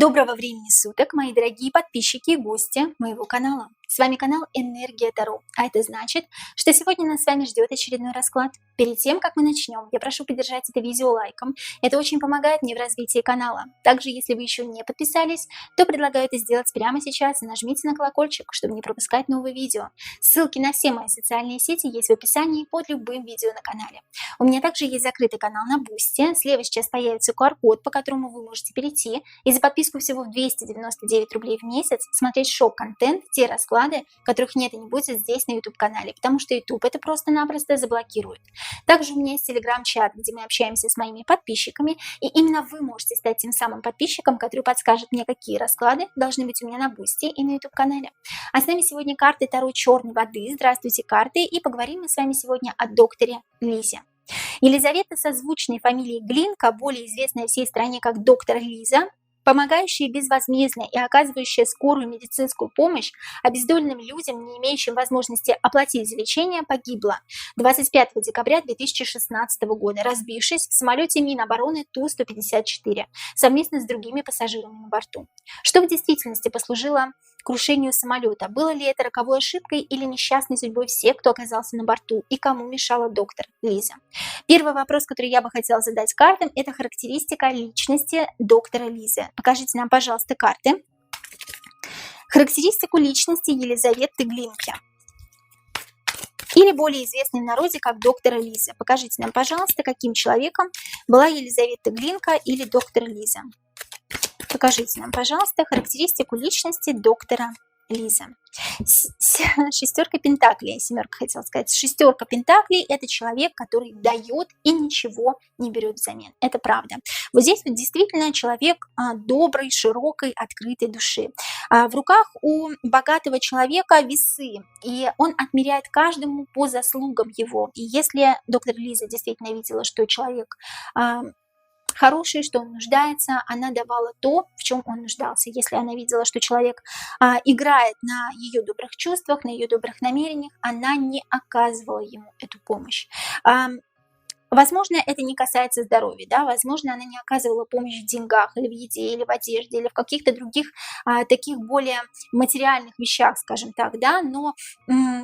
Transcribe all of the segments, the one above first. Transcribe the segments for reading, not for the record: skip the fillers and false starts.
Доброго времени суток, мои дорогие подписчики и гости моего канала. С вами канал Энергия Таро, а это значит, что сегодня нас с вами ждет очередной расклад. Перед тем, как мы начнем, я прошу поддержать это видео лайком. Это очень помогает мне в развитии канала. Также, если вы еще не подписались, то предлагаю это сделать прямо сейчас и нажмите на колокольчик, чтобы не пропускать новые видео. Ссылки на все мои социальные сети есть в описании под любым видео на канале. У меня также есть закрытый канал на Бусти. Слева сейчас появится QR-код, по которому вы можете перейти и за подписку всего в 299 рублей в месяц смотреть шоу-контент, те расклады, которых нет и не будет здесь на YouTube-канале, потому что YouTube это просто-напросто заблокирует. Также у меня есть телеграм-чат, где мы общаемся с моими подписчиками, и именно вы можете стать тем самым подписчиком, который подскажет мне, какие расклады должны быть у меня на Бусти и на YouTube-канале. А с нами сегодня карты Таро черной воды. Здравствуйте, карты, и поговорим мы с вами сегодня о докторе Лизе. Елизавета, созвучной фамилией Глинка, более известная всей стране как доктор Лиза, помогающая безвозмездно и оказывающая скорую медицинскую помощь обездоленным людям, не имеющим возможности оплатить за лечение, погибла 25 декабря 2016 года, разбившись в самолете Минобороны Ту-154 совместно с другими пассажирами на борту. Что в действительности послужило крушению самолета? Было ли это роковой ошибкой или несчастной судьбой всех, кто оказался на борту, и кому мешала доктор Лиза? Первый вопрос, который я бы хотела задать картам, это характеристика личности доктора Лизы. Покажите нам, пожалуйста, карты. Характеристику личности Елизаветы Глинки, или более известной в народе как доктора Лиза. Покажите нам, пожалуйста, каким человеком была Елизавета Глинка или доктор Лиза. Покажите нам, пожалуйста, характеристику личности доктора Лиза. Шестерка пентаклей, семерка хотела сказать. Шестерка пентаклей – это человек, который дает и ничего не берет взамен. Это правда. Вот здесь вот действительно человек доброй, широкой, открытой души. В руках у богатого человека весы, и он отмеряет каждому по заслугам его. И если доктор Лиза действительно видела, что человек хороший, что он нуждается, она давала то, в чем он нуждался. Если она видела, что человек играет на ее добрых чувствах, на ее добрых намерениях, она не оказывала ему эту помощь. Возможно, это не касается здоровья, да, возможно, она не оказывала помощь в деньгах, или в еде, или в одежде, или в каких-то других таких более материальных вещах, скажем так, да, но,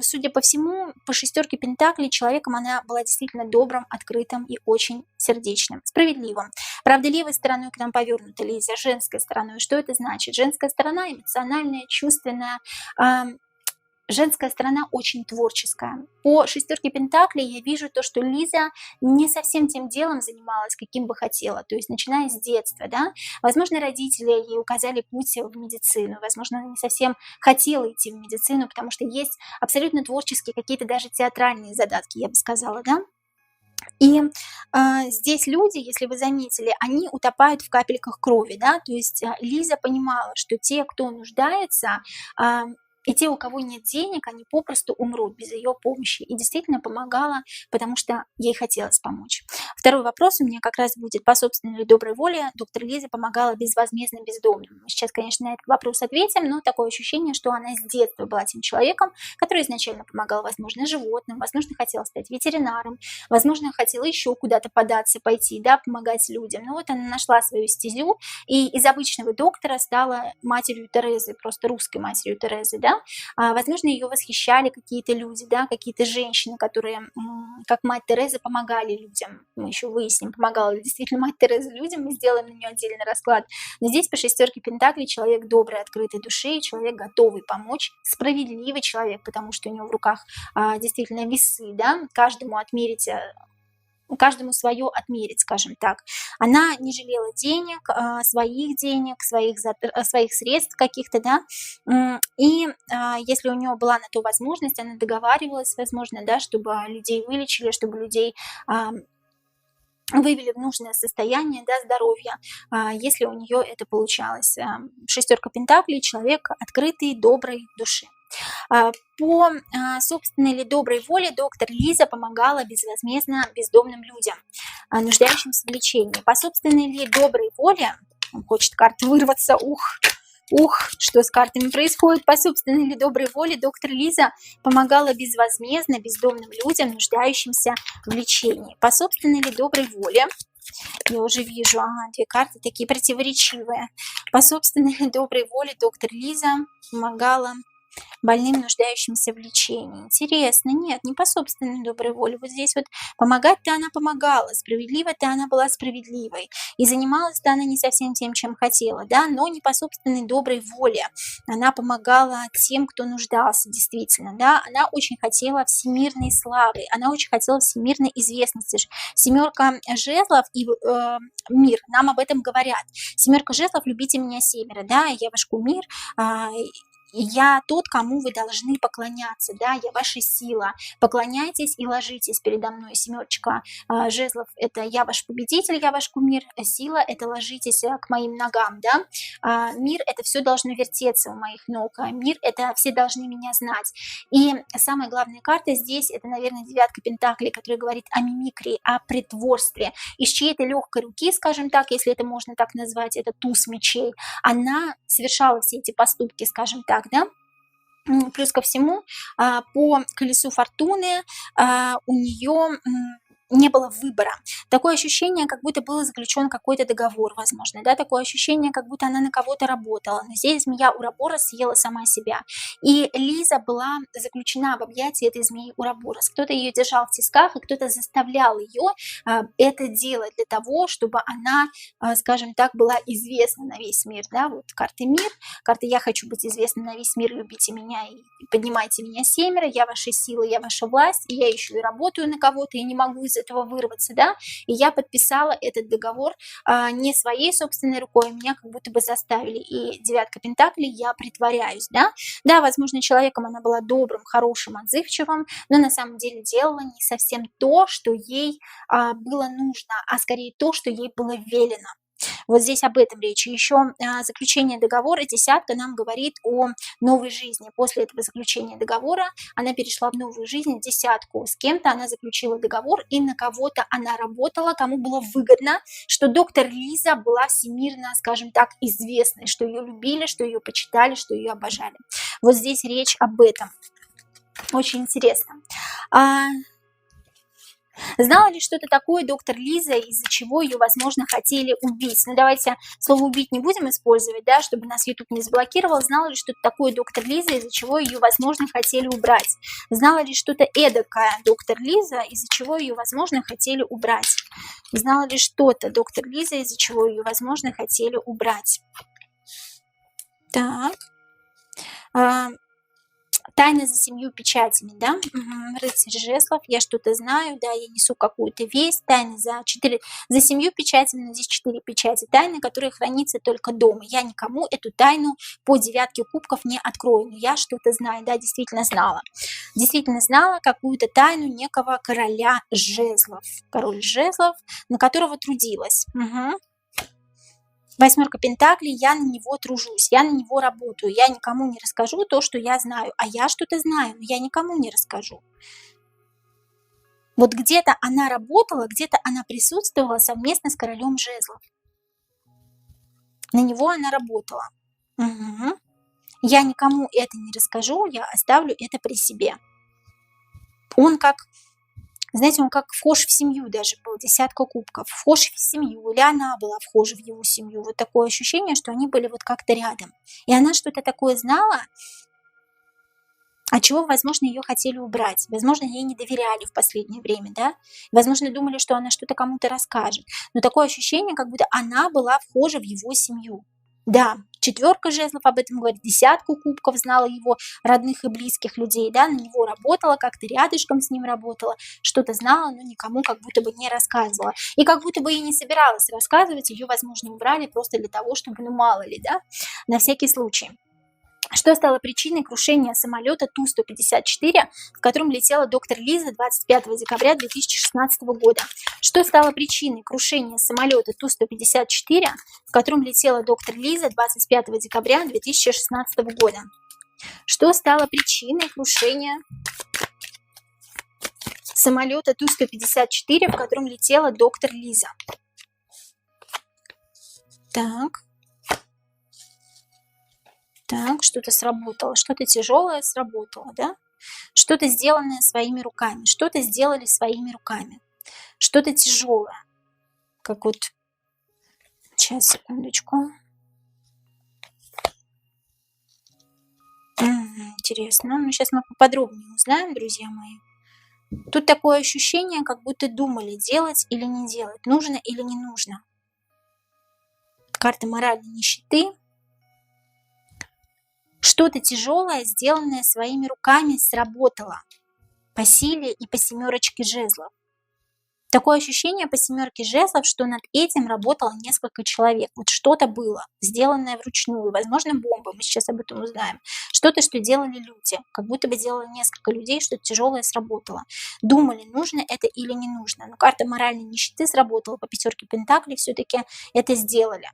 судя по всему, по шестерке пентаклей человеком она была действительно добрым, открытым и очень сердечным, справедливым. Правда, левой стороной к нам повернута Лиза, женской стороной. Что это значит? Женская сторона эмоциональная, чувственная, женская сторона очень творческая. По шестерке пентаклей я вижу то, что Лиза не совсем тем делом занималась, каким бы хотела. То есть начиная с детства, да. Возможно, родители ей указали путь в медицину. Возможно, она не совсем хотела идти в медицину, потому что есть абсолютно творческие, какие-то даже театральные задатки, я бы сказала, да. И здесь люди, если вы заметили, они утопают в капельках крови, да. То есть Лиза понимала, что те, кто нуждается, и те, у кого нет денег, они попросту умрут без ее помощи. И действительно помогала, потому что ей хотелось помочь. Второй вопрос у меня как раз будет: по собственной или доброй воле доктор Лиза помогала безвозмездно бездомным. Мы сейчас, конечно, на этот вопрос ответим, но такое ощущение, что она с детства была тем человеком, который изначально помогал, возможно, животным, возможно, хотела стать ветеринаром, возможно, хотела еще куда-то податься, пойти, да, помогать людям. Но вот она нашла свою стезю, и из обычного доктора стала матерью Терезы, просто русской матерью Терезы, да. Возможно, ее восхищали какие-то люди, да, какие-то женщины, которые, как мать Тереза, помогали людям. Мы еще выясним, помогала ли действительно мать Тереза людям, мы сделаем на нее отдельный расклад. Но здесь по шестерке пентаклей человек доброй, открытой души, человек готовый помочь, справедливый человек, потому что у него в руках действительно весы, да, каждому отмерить, каждому свое отмерить, скажем так. Она не жалела денег, своих средств каких-то, да, и если у нее была на то возможность, она договаривалась, возможно, да, чтобы людей вылечили, чтобы людей вывели в нужное состояние, да, здоровья, если у нее это получалось. Шестерка пентаклей, человек открытый, доброй души. По собственной или доброй воле доктор Лиза помогала безвозмездно бездомным людям, нуждающимся в лечении. По собственной или доброй воле, хочет карта вырваться, что с картами происходит? По собственной или доброй воле доктор Лиза помогала безвозмездно бездомным людям, нуждающимся в лечении. По собственной или доброй воле Я уже вижу, две карты такие противоречивые. По собственной доброй воле доктор Лиза помогала больным, нуждающимся в лечении. Интересно, нет, не по собственной доброй воле. Вот здесь вот помогать-то она помогала, справедливо-то она была справедливой. И занималась-то она не совсем тем, чем хотела, да, но не по собственной доброй воле. Она помогала тем, кто нуждался, действительно, да. Она очень хотела всемирной славы, она очень хотела всемирной известности. Семерка жезлов и мир нам об этом говорят. Семерка жезлов, любите меня семеро, да, я ваш кумир, я тот, кому вы должны поклоняться, да, я ваша сила. Поклоняйтесь и ложитесь передо мной. Семерочка жезлов – это я ваш победитель, я ваш кумир. Сила – это ложитесь к моим ногам, да. Мир – это все должно вертеться у моих ног. Мир – это все должны меня знать. И самая главная карта здесь – это, наверное, девятка пентаклей, которая говорит о мимикрии, о притворстве. Из чьей-то легкой руки, скажем так, если это можно так назвать, это туз мечей, она совершала все эти поступки, скажем так, да. Плюс ко всему, по колесу фортуны у нее не было выбора. Такое ощущение, как будто был заключен какой-то договор, возможно, да, такое ощущение, как будто она на кого-то работала. Но здесь змея Ураборос съела сама себя. И Лиза была заключена в объятии этой змеи Ураборос. Кто-то ее держал в тисках, и кто-то заставлял ее это делать для того, чтобы она, скажем так, была известна на весь мир, да, вот карта мир, карта я хочу быть известна на весь мир, любите меня и поднимайте меня семеро, я ваша сила, я ваша власть, и я еще и работаю на кого-то, и не могу из этого вырваться, да, и я подписала этот договор не своей собственной рукой, меня как будто бы заставили, и девятка пентаклей, я притворяюсь, да, возможно, человеком она была добрым, хорошим, отзывчивым, но на самом деле делала не совсем то, что ей было нужно, а скорее то, что ей было велено. Вот здесь об этом речь. Еще заключение договора, десятка нам говорит о новой жизни. После этого заключения договора она перешла в новую жизнь, в десятку. С кем-то она заключила договор, и на кого-то она работала, кому было выгодно, что доктор Лиза была всемирно, скажем так, известной, что ее любили, что ее почитали, что ее обожали. Вот здесь речь об этом. Очень интересно. Знала ли что-то такое доктор Лиза, из-за чего ее, возможно, хотели убить? Ну, давайте слово «убить» не будем использовать, да, чтобы нас YouTube не заблокировал. Знала ли что-то такое доктор Лиза, из-за чего ее, возможно, хотели убрать? Знала ли что-то эдакое доктор Лиза, из-за чего ее, возможно, хотели убрать? Знала ли что-то доктор Лиза, из-за чего ее, возможно, хотели убрать? Так. Тайна за 7 печатями, да, рыцарь жезлов, я что-то знаю, да, я несу какую-то весть, тайна за 7 печатями, но здесь 4 печати, тайна, которая хранится только дома, я никому эту тайну по девятке кубков не открою, но я что-то знаю, да, действительно знала какую-то тайну некого короля жезлов, король жезлов, на которого трудилась. Восьмерка пентаклей, я на него тружусь, я на него работаю, я никому не расскажу то, что я знаю, а я что-то знаю, но я никому не расскажу. Вот где-то она работала, где-то она присутствовала совместно с королем жезлов. На него она работала. Я никому это не расскажу, я оставлю это при себе. Он как... Знаете, он как вхож в семью даже был, десятка кубков. Вхож в семью, или она была вхожа в его семью. Вот такое ощущение, что они были вот как-то рядом. И она что-то такое знала, от чего, возможно, ее хотели убрать. Возможно, ей не доверяли в последнее время, да. Возможно, думали, что она что-то кому-то расскажет. Но такое ощущение, как будто она была вхожа в его семью. Да, четверка жезлов об этом говорит, десятку кубков знала его родных и близких людей, да, на него работала, как-то рядышком с ним работала, что-то знала, но никому как будто бы не рассказывала. И как будто бы и не собиралась рассказывать, ее, возможно, убрали просто для того, чтобы, ну, мало ли, да, на всякий случай. Что стало причиной крушения самолета Ту-154, в котором летела доктор Лиза 25 декабря 2016 года? Что стало причиной крушения самолета Ту-154, в котором летела доктор Лиза 25 декабря 2016 года? Что стало причиной крушения самолета Ту-154, в котором летела доктор Лиза? Так, что-то сработало, что-то тяжелое сработало, да? Что-то сделанное своими руками, что-то сделали своими руками, что-то тяжелое. как вот... Сейчас, секундочку. Интересно. Ну, сейчас мы поподробнее узнаем, друзья мои. Тут такое ощущение, как будто думали, делать или не делать, нужно или не нужно. Карта моральной нищеты. Что-то тяжелое, сделанное своими руками, сработало по силе и по семерочке жезлов. Такое ощущение по семерке жезлов, что над этим работало несколько человек. Вот что-то было, сделанное вручную. Возможно, бомба, мы сейчас об этом узнаем. Что-то, что делали люди. Как будто бы делали несколько людей, что-то тяжелое сработало. Думали, нужно это или не нужно. Но карта моральной нищеты сработала по пятерке пентаклей, все-таки это сделали.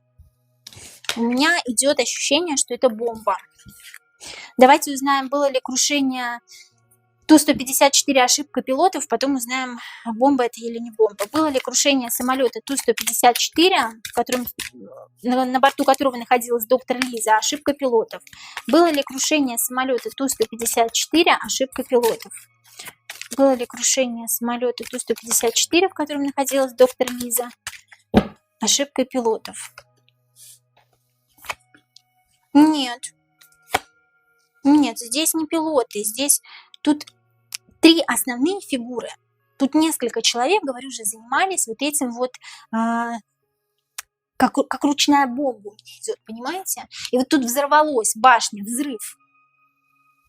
У меня идет ощущение, что это бомба. Давайте узнаем, было ли крушение Ту-154 ошибка пилотов, потом узнаем, бомба это или не бомба. Было ли крушение самолета Ту-154, на борту которого находилась доктор Лиза, ошибка пилотов? Было ли крушение самолета Ту-154, ошибка пилотов? Было ли крушение самолета Ту-154, в котором находилась доктор Лиза, ошибка пилотов? Нет. Нет, здесь не пилоты, здесь тут 3 основные фигуры. Тут несколько человек, говорю же, занимались вот этим вот, как ручная бомба у меня идет, понимаете? И вот тут взорвалось, башня, взрыв.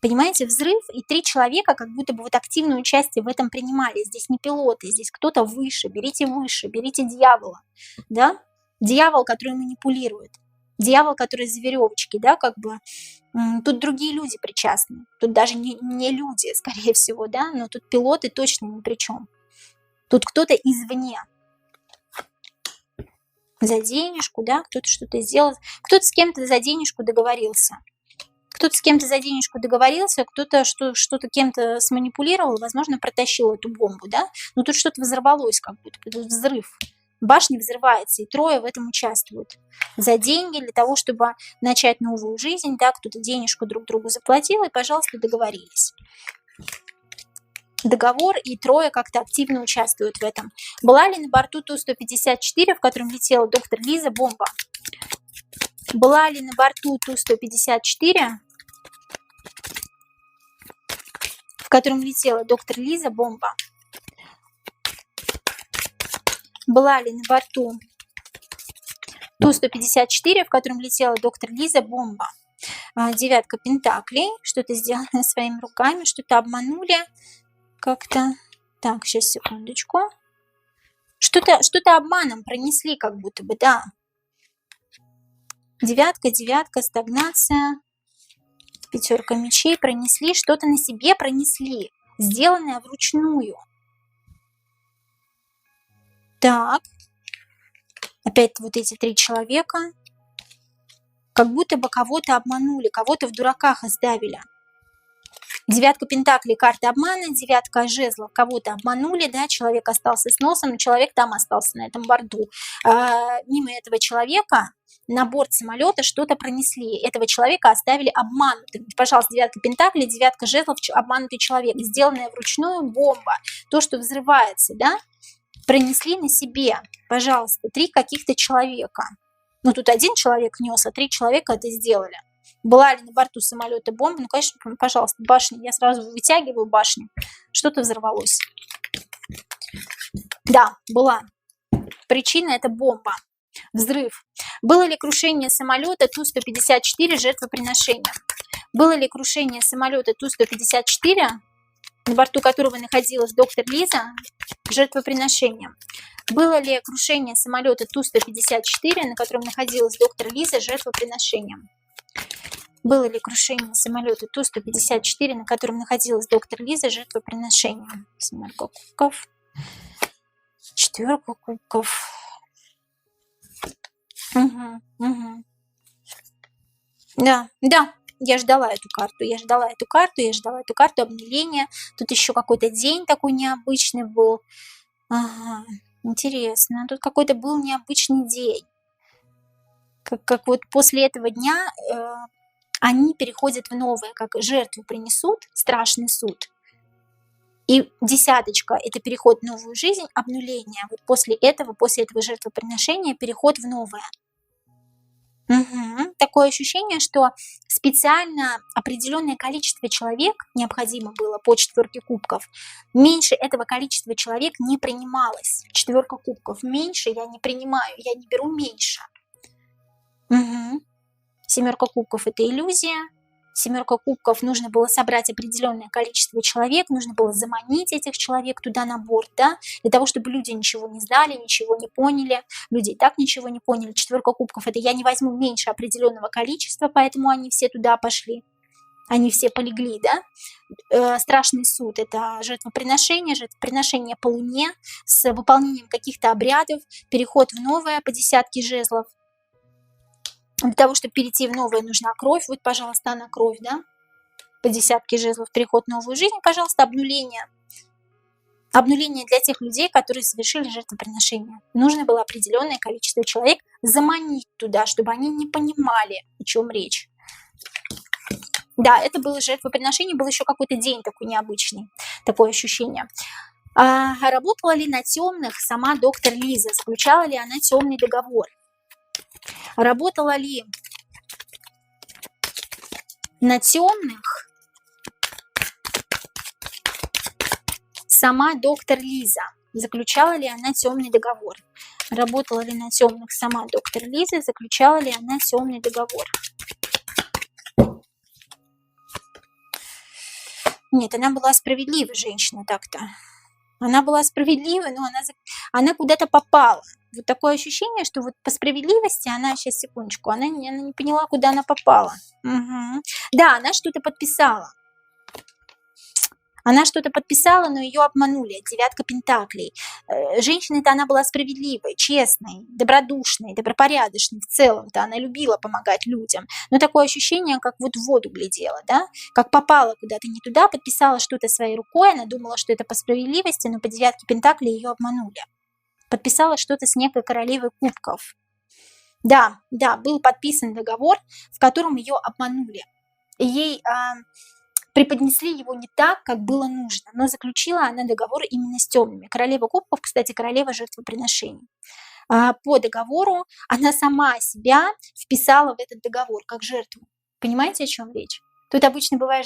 Понимаете, взрыв, и 3 человека как будто бы вот активное участие в этом принимали. Здесь не пилоты, здесь кто-то выше, берите дьявола, да? Дьявол, который манипулирует. Дьявол, который за веревочки, да, как бы. Тут другие люди причастны. Тут даже не люди, скорее всего, да, но тут пилоты точно ни при чем. Тут кто-то извне. За денежку, да, кто-то что-то сделал. Кто-то с кем-то за денежку договорился. Кто-то с кем-то за денежку договорился, кто-то что-то кем-то сманипулировал, возможно, протащил эту бомбу, да. Но тут что-то взорвалось как будто, тут взрыв. Башня взрывается, и 3 в этом участвуют. За деньги, для того, чтобы начать новую жизнь, да, кто-то денежку друг другу заплатил, и, пожалуйста, договорились. Договор, и 3 как-то активно участвуют в этом. Была ли на борту Ту-154, в котором летела доктор Лиза, бомба? Была ли на борту Ту-154, в котором летела доктор Лиза, бомба? Была ли на борту Ту-154, в котором летела доктор Лиза, бомба? 9 пентаклей, что-то сделано своими руками, что-то обманули как-то. Так, сейчас, секундочку. Что-то обманом пронесли как будто бы, да. 9, стагнация, 5 мечей, пронесли, что-то на себе пронесли, сделанное вручную. Так, опять вот эти 3 человека, как будто бы кого-то обманули, кого-то в дураках оставили. 9 пентаклей, карта обмана, 9 жезлов, кого-то обманули, да, человек остался с носом, но человек там остался на этом борту. Мимо этого человека на борт самолета что-то пронесли, этого человека оставили обманутым. Пожалуйста, 9 пентаклей, 9 жезлов, обманутый человек, сделанная вручную бомба, то, что взрывается, да, пронесли на себе, пожалуйста, 3 каких-то человека. Ну, тут 1 человек нес, а 3 человека это сделали. Была ли на борту самолета бомба? Ну, конечно, пожалуйста, башня. Я сразу вытягиваю башню. Что-то взорвалось. Да, была. Причина – это бомба. Взрыв. Было ли крушение самолета Ту-154 жертвоприношением? Было ли крушение самолета Ту-154, на борту которого находилась доктор Лиза, жертвоприношением? Было ли крушение самолета Ту-154, на котором находилась доктор Лиза, жертвоприношением? Было ли крушение самолета Ту-154, на котором находилась доктор Лиза, жертвоприношением? 7 кубков, 4 кубков. Да, я ждала эту карту обнуления. Тут еще какой-то день такой необычный был. Ага, интересно. Тут какой-то был необычный день. Как вот после этого дня они переходят в новое, как жертву принесут, страшный суд. И десяточка – это переход в новую жизнь, обнуление. Вот после этого жертвоприношения переход в новое. Такое ощущение, что специально определенное количество человек необходимо было по 4 кубков. Меньше этого количества человек не принималось. 4 кубков. Меньше я не принимаю, я не беру меньше. 7 кубков – это иллюзия. 7 кубков нужно было собрать определенное количество человек, нужно было заманить этих человек туда на борт, да, для того, чтобы люди ничего не знали, ничего не поняли. Люди и так ничего не поняли. 4 кубков – это я не возьму меньше определенного количества, поэтому они все туда пошли. Они все полегли, да. Страшный суд – это жертвоприношение по луне с выполнением каких-то обрядов, переход в новое по 10 жезлов. Для того, чтобы перейти в новое, нужна кровь. Вот, пожалуйста, она кровь, да? По 10 жезлов, переход в новую жизнь. Пожалуйста, обнуление. Обнуление для тех людей, которые совершили жертвоприношение. Нужно было определенное количество человек заманить туда, чтобы они не понимали, о чем речь. Да, это было жертвоприношение, был еще какой-то день такой необычный, такое ощущение. Работала ли на темных сама доктор Лиза? Заключала ли она темный договор? Работала ли на темных сама доктор Лиза? Заключала ли она темный договор? Работала ли на темных сама доктор Лиза? Заключала ли она темный договор? Нет, она была справедливой женщина так-то. Она была справедливой, но она куда-то попала. Вот такое ощущение, что вот по справедливости она, сейчас, секундочку, она не поняла, куда она попала. Да, она что-то подписала. Она что-то подписала, но ее обманули. 9 пентаклей. Женщина-то она была справедливой, честной, добродушной, добропорядочной. В целом-то она любила помогать людям. Но такое ощущение, как вот в воду глядела, да? Как попала куда-то не туда, подписала что-то своей рукой. Она думала, что это по справедливости, но по 9 пентаклей ее обманули. Подписала что-то с некой королевой кубков. Да, был подписан договор, в котором ее обманули. Ей преподнесли его не так, как было нужно, но заключила она договор именно с темными. Королева кубков, кстати, королева жертвоприношений. По договору она сама себя вписала в этот договор как жертву. Понимаете, о чем речь? Тут обычно бывает,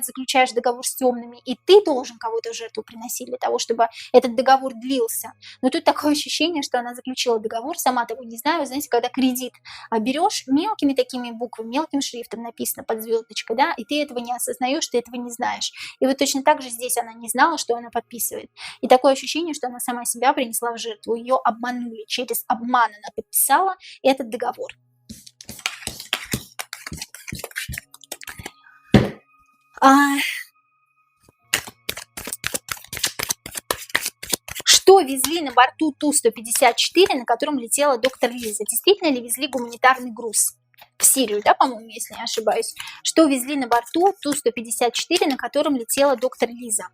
заключаешь договор с темными, и ты должен кого-то в жертву приносить для того, чтобы этот договор длился. Но тут такое ощущение, что она заключила договор, сама того не знаю. Знаете, когда кредит берешь, мелкими такими буквами, мелким шрифтом написано под звездочкой, да, и ты этого не осознаешь, ты этого не знаешь. И вот точно так же здесь она не знала, что она подписывает. И такое ощущение, что она сама себя принесла в жертву. Ее обманули. Через обман она подписала этот договор. Что везли на борту Ту-154, на котором летела доктор Лиза? Действительно ли везли гуманитарный груз? В Сирию, да, по-моему, если не ошибаюсь. Что везли на борту Ту-154, на котором летела доктор Лиза?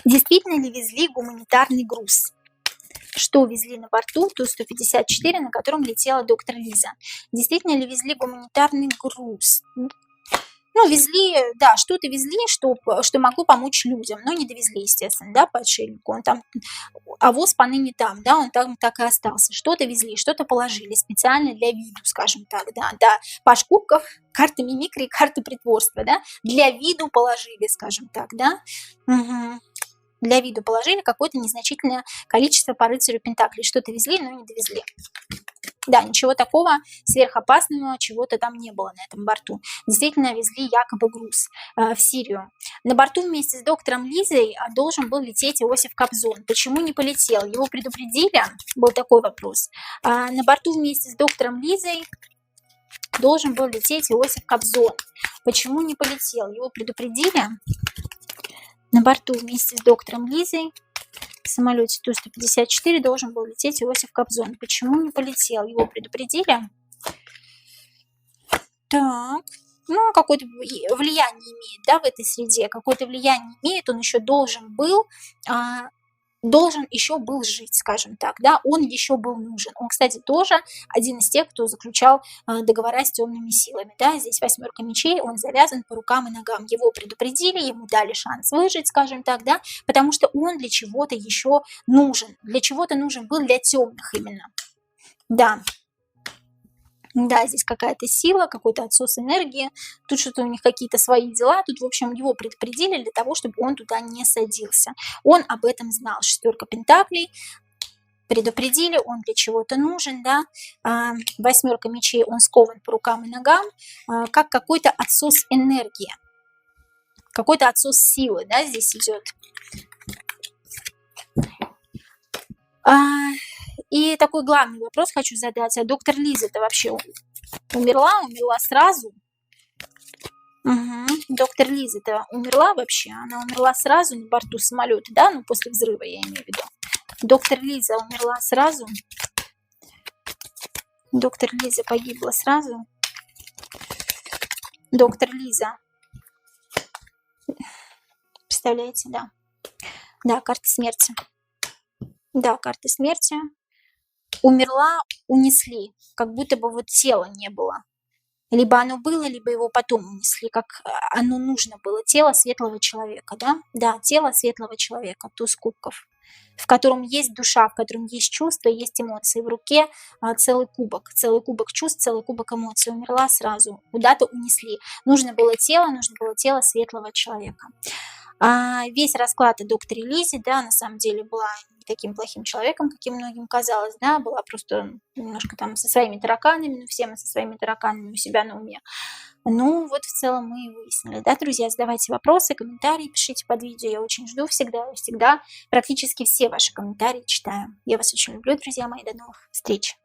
Действительно ли везли гуманитарный груз? Что везли на борту Ту-154, на котором летела доктор Лиза? Действительно ли везли гуманитарный груз? Везли, да, что-то везли, что могло помочь людям, но не довезли, естественно, да, по отшельнику. Он там, воз поныне там, да, он там так и остался. Что-то везли, что-то положили специально для виду, скажем так, да. Паш кубков, карта мимикрии, карта притворства, да, для виду положили, скажем так, да. Для виду положили какое-то незначительное количество по рыцарю пентаклей. Что-то везли, но не довезли. Да, ничего такого сверхопасного, чего-то там не было на этом борту. Действительно, везли якобы груз в Сирию. На борту вместе с доктором Лизой должен был лететь Иосиф Кобзон. Почему не полетел? Его предупредили? Был такой вопрос. На борту вместе с доктором Лизой должен был лететь Иосиф Кобзон. Почему не полетел? Его предупредили? На борту вместе с доктором Лизой в самолете Ту-154 должен был лететь Иосиф Кобзон. Почему не полетел? Его предупредили? Так, какое-то влияние имеет, да, в этой среде. Какое-то влияние имеет. Он еще должен был должен еще был жить, скажем так, да, он еще был нужен. Он, кстати, тоже один из тех, кто заключал договора с темными силами, да, здесь 8 мечей, он завязан по рукам и ногам, его предупредили, ему дали шанс выжить, скажем так, да, потому что он для чего-то еще нужен, для чего-то нужен был, для темных именно, да. Да, здесь какая-то сила, какой-то отсос энергии, тут что-то у них какие-то свои дела, тут, в общем, его предупредили для того, чтобы он туда не садился. Он об этом знал. 4 пентаклей, предупредили, он для чего-то нужен, да. 8 мечей, он скован по рукам и ногам, как какой-то отсос энергии, какой-то отсос силы, да, здесь идет. И такой главный вопрос хочу задать. А доктор Лиза-то вообще умерла? Умерла сразу? Угу. Доктор Лиза-то умерла вообще? Она умерла сразу на борту самолета, да? Ну, после взрыва, я имею в виду. Доктор Лиза умерла сразу? Доктор Лиза погибла сразу? Доктор Лиза. Представляете, да. Да, карта смерти. Да, карта смерти. Умерла, унесли, как будто бы вот тела не было. Либо оно было, либо его потом унесли, как оно нужно было. Тело светлого человека, да? Да, тело светлого человека, туз кубков, в котором есть душа, в котором есть чувства, есть эмоции. В руке целый кубок чувств, целый кубок эмоций. Умерла сразу, куда-то унесли. Нужно было тело светлого человека. Весь расклад о докторе Лизе, да, на самом деле была не таким плохим человеком, каким многим казалось, да, была просто немножко там со своими тараканами, ну все мы со своими тараканами у себя на уме. Ну вот в целом мы и выяснили, да, друзья, задавайте вопросы, комментарии, пишите под видео, я очень жду всегда практически все ваши комментарии читаю. Я вас очень люблю, друзья мои, до новых встреч.